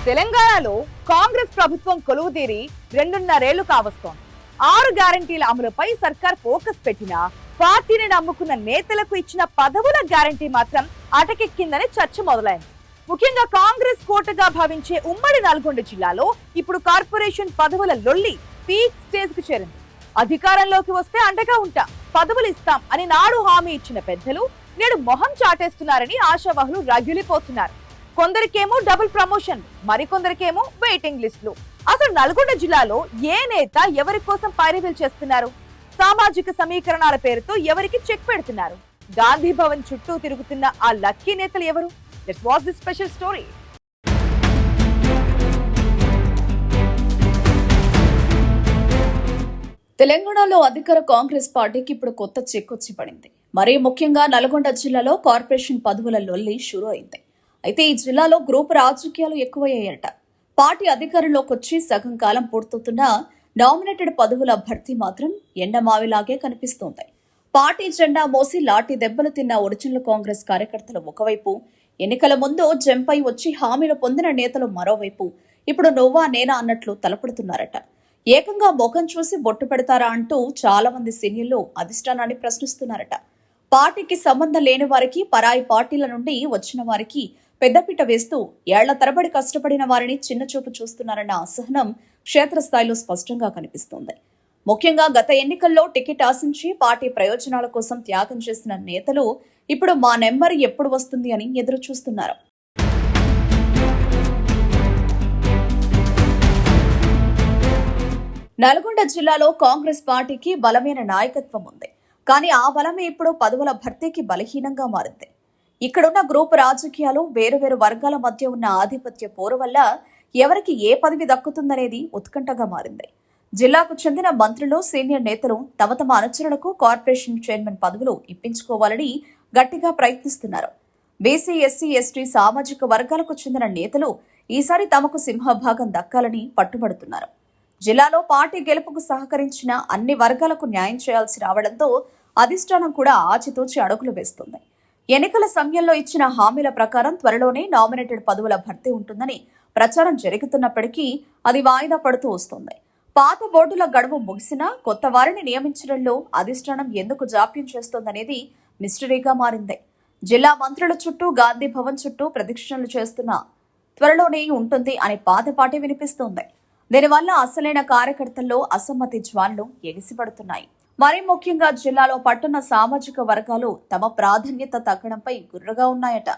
తెలంగాణలో కాంగ్రెస్ ప్రభుత్వం కొలువుదీరి 2.5 కావస్తోంది. 6 గ్యారంటీల అమలుపై సర్కార్ ఫోకస్ పెట్టినా పార్టీని నమ్ముకున్న నేతలకు ఇచ్చిన పదవుల గ్యారంటీ మాత్రం అటకెక్కిందని చర్చ మొదలైంది. ముఖ్యంగా కాంగ్రెస్ కోటగా భావించే ఉమ్మడి నల్గొండ జిల్లాలో ఇప్పుడు కార్పొరేషన్ పదవుల లొల్లి పీక్ స్టేజ్ కు చేరింది. అధికారంలోకి వస్తే అండగా ఉంటా, పదవులు ఇస్తాం అని నాడు హామీ ఇచ్చిన పెద్దలు నేడు మొహం చాటేస్తున్నారని ఆశావాహులు రగిలిపోతున్నారు. కొందరికేమో డబుల్ ప్రమోషన్, మరికొందరికేమో వెయిటింగ్ లిస్టులు. అసలు నల్గొండ జిల్లాలో ఏ నేత ఎవరి కోసం పైరవీలు చేస్తున్నారు? సామాజిక సమీకరణాల పేరుతో ఎవరికి చెక్ పెడుతున్నారు? గాంధీ భవన్ చుట్టూ తిరుగుతున్న ఆ లక్కీ నేతలు ఎవరు? Let's watch this special story. తెలంగాణలో అధికార కాంగ్రెస్ పార్టీకి ఇప్పుడు కొత్త చెక్ వచ్చి పడింది. మరీ ముఖ్యంగా నల్గొండ జిల్లాలో కార్పొరేషన్ పదవుల లొల్లి షురూ అయింది. అయితే ఈ జిల్లాలో గ్రూప్ రాజకీయాలు ఎక్కువయ్యాయట. పార్టీ అధికారంలోకి వచ్చి సగం కాలం పూర్తవుతున్నా నామినేటెడ్ పదవుల భర్తీ మాత్రం ఎండమావిలాగే కనిపిస్తోంది. పార్టీ జెండా మోసి లాఠీ దెబ్బలు తిన్న ఒరిజినల్ కాంగ్రెస్ కార్యకర్తలు ఒకవైపు, ఎన్నికల ముందు జంపై వచ్చి హామీలు పొందిన నేతలు మరోవైపు ఇప్పుడు నువ్వా నేనా అన్నట్లు తలపడుతున్నారట. ఏకంగా ముఖం చూసి బొట్టు పెడతారా అంటూ చాలా మంది సీనియర్లు అధిష్టానాన్ని ప్రశ్నిస్తున్నారట. పార్టీకి సంబంధం లేని వారికి, పరాయి పార్టీల నుండి వచ్చిన వారికి పెద్దపీట వేస్తూ ఏళ్ల తరబడి కష్టపడిన వారిని చిన్నచూపు చూస్తున్నారన్న అసహనం క్షేత్రస్థాయిలో స్పష్టంగా కనిపిస్తోంది. ముఖ్యంగా గత ఎన్నికల్లో టికెట్ ఆశించి పార్టీ ప్రయోజనాల కోసం త్యాగం చేసిన నేతలు ఇప్పుడు మా నెంబర్ ఎప్పుడు వస్తుంది అని ఎదురు చూస్తున్నారు. నల్గొండ జిల్లాలో కాంగ్రెస్ పార్టీకి బలమైన నాయకత్వం ఉంది. కానీ ఆ బలమే ఇప్పుడు పదవుల భర్తీకి బలహీనంగా మారింది. ఇక్కడున్న గ్రూప్ రాజకీయాలు, వేరువేరు వర్గాల మధ్య ఉన్న ఆధిపత్య పోరు వల్ల ఎవరికి ఏ పదవి దక్కుతుందనేది ఉత్కంఠగా మారింది. జిల్లాకు చెందిన మంత్రులు, సీనియర్ నేతలు తమ తమ అనుచరులకు కార్పొరేషన్ చైర్మన్ పదవులు ఇప్పించుకోవాలని గట్టిగా ప్రయత్నిస్తున్నారు. బీసీ, ఎస్సీ, ఎస్టీ సామాజిక వర్గాలకు చెందిన నేతలు ఈసారి తమకు సింహభాగం దక్కాలని పట్టుబడుతున్నారు. జిల్లాలో పార్టీ గెలుపుకు సహకరించిన అన్ని వర్గాలకు న్యాయం చేయాల్సి రావడంతో అధిష్టానం కూడా ఆచితూచి అడుగులు వేస్తుంది. ఎన్నికల సమయంలో ఇచ్చిన హామీల ప్రకారం త్వరలోనే నామినేటెడ్ పదవుల భర్తీ ఉంటుందని ప్రచారం జరుగుతున్నప్పటికీ అది వాయిదా పడుతూ వస్తోంది. పాత బోర్డుల గడువు ముగిసినా కొత్త వారిని నియమించడంలో అధిష్టానం ఎందుకు జాప్యం చేస్తోందనేది మిస్టరీగా మారింది. జిల్లా మంత్రుల చుట్టూ, గాంధీ భవన్ చుట్టూ ప్రదక్షిణలు చేస్తున్న త్వరలోనే ఉంటుంది అనే పాతపాటి వినిపిస్తోంది. దీనివల్ల అసలైన కార్యకర్తల్లో అసమ్మతి జ్వాలలు ఎగిసిపడుతున్నాయి. మరీ ముఖ్యంగా జిల్లాలో పట్టున్న సామాజిక వర్గాలు తమ ప్రాధాన్యత తగ్గడంపై గుర్రగా ఉన్నాయట.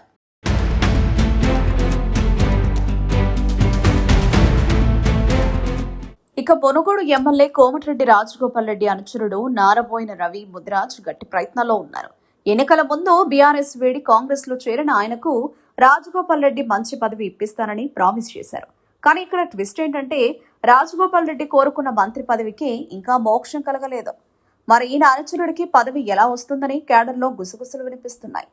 ఇక పొనుగోడు ఎమ్మెల్యే కోమటిరెడ్డి రాజగోపాల్ రెడ్డి అనుచరుడు నారబోయిన రవి ముదిరాజ్ గట్టి ప్రయత్నాల్లో ఉన్నారు. ఎన్నికల ముందు బీఆర్ఎస్ వేడి కాంగ్రెస్ లో చేరిన ఆయనకు రాజగోపాల్ రెడ్డి మంచి పదవి ఇప్పిస్తానని ప్రామిస్ చేశారు. కానీ ఇక్కడ ట్విస్ట్ ఏంటంటే రాజగోపాల్ రెడ్డి కోరుకున్న మంత్రి పదవికి ఇంకా మోక్షం కలగలేదు. మరి ఈయన అనుచరుడికి పదవి ఎలా వస్తుందని కేడర్లో గుసగుసలు వినిపిస్తున్నాయి.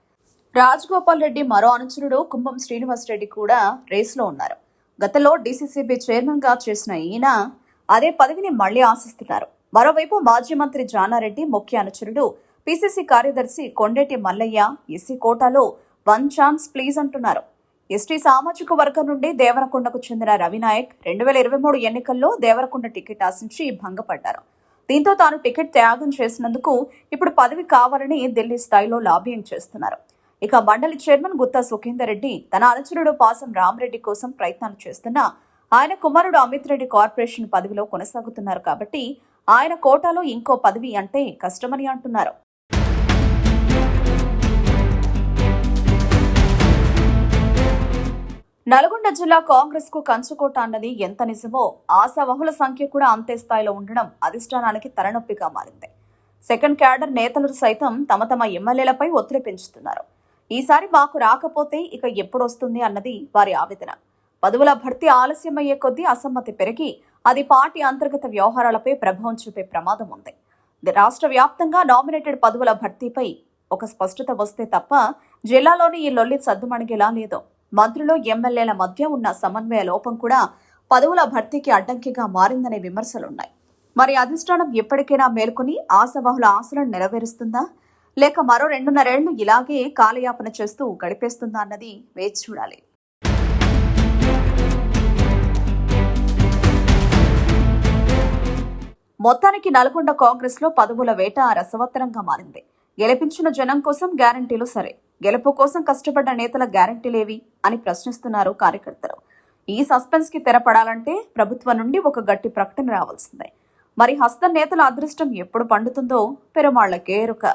రాజగోపాల్ రెడ్డి మరో అనుచరుడు కుంభం శ్రీనివాస్ రెడ్డి కూడా రేసులో ఉన్నారు. గతంలో డీసీసీబీ చైర్మన్ గా చేసిన ఈయన అదే పదవిని మళ్లీ ఆశిస్తున్నారు. మరోవైపు మాజీ మంత్రి జానారెడ్డి ముఖ్య అనుచరుడు పీసీసీ కార్యదర్శి కొండేటి మల్లయ్య ఎస్సీ కోటాలో 1 ఛాన్స్ ప్లీజ్ అంటున్నారు. ఎస్టీ సామాజిక వర్గం నుండి దేవరకొండకు చెందిన రవినాయక్ 2023 ఎన్నికల్లో దేవరకొండ టికెట్ ఆశించి భంగపడ్డారు. దీంతో తాను టికెట్ త్యాగం చేసినందుకు ఇప్పుడు పదవి కావాలని ఢిల్లీ స్థాయిలో లాబియింగ్ చేస్తున్నారు. ఇక మండలి చైర్మన్ గుత్తా సుఖేందర్ రెడ్డి తన అనుచరుడు పాసం రామరెడ్డి కోసం ప్రయత్నాలు చేస్తున్నా ఆయన కుమారుడు అమిత్ రెడ్డి కార్పొరేషన్ పదవిలో కొనసాగుతున్నారు కాబట్టి ఆయన కోటాలో ఇంకో పదవి అంటే కష్టమని అంటున్నారు. నల్గొండ జిల్లా కాంగ్రెస్ కు కంచుకోట అన్నది ఎంత నిజమో ఆశావహుల సంఖ్య కూడా అంతే స్థాయిలో ఉండడం అధిష్టానానికి తలనొప్పిగా మారింది. సెకండ్ క్యాడర్ నేతలు సైతం తమ తమ ఎమ్మెల్యేలపై ఒత్తిడి పెంచుతున్నారు. ఈసారి మాకు రాకపోతే ఇక ఎప్పుడొస్తుంది అన్నది వారి ఆవేదన. పదవుల భర్తీ ఆలస్యమయ్యే కొద్దీ అసమ్మతి పెరిగి అది పార్టీ అంతర్గత వ్యవహారాలపై ప్రభావం చూపే ప్రమాదం ఉంది. రాష్ట్ర వ్యాప్తంగా నామినేటెడ్ పదవుల భర్తీపై ఒక స్పష్టత వస్తే తప్ప జిల్లాలోని ఈ లొల్లి సద్దుమణిగేలా లేదు. మంత్రులు, ఎమ్మెల్యేల మధ్య ఉన్న సమన్వయ లోపం కూడా పదవుల భర్తీకి అడ్డంకిగా మారిందనే విమర్శలున్నాయి. మరి అధిష్టానం ఎప్పటికైనా మేల్కొని ఆశావహుల ఆశలను నెరవేరుస్తుందా, లేక మరో 2.5 ఏళ్లు ఇలాగే కాలయాపన చేస్తూ గడిపేస్తుందా అన్నది వేచి చూడాలి. మొత్తానికి నల్గొండ కాంగ్రెస్ లో పదవుల వేట రసవత్తరంగా మారింది. గెలిపించిన జనం కోసం గ్యారంటీలు సరే, గెలుపు కోసం కష్టపడ్డ నేతల గ్యారంటీలేవి అని ప్రశ్నిస్తున్నారు కార్యకర్తలు. ఈ సస్పెన్స్ కి తెరపడాలంటే ప్రభుత్వం నుండి ఒక గట్టి ప్రకటన రావాల్సిందే. మరి హస్తం నేతల అదృష్టం ఎప్పుడు పండుతుందో పెరుమాళ్లకే ఎరుక.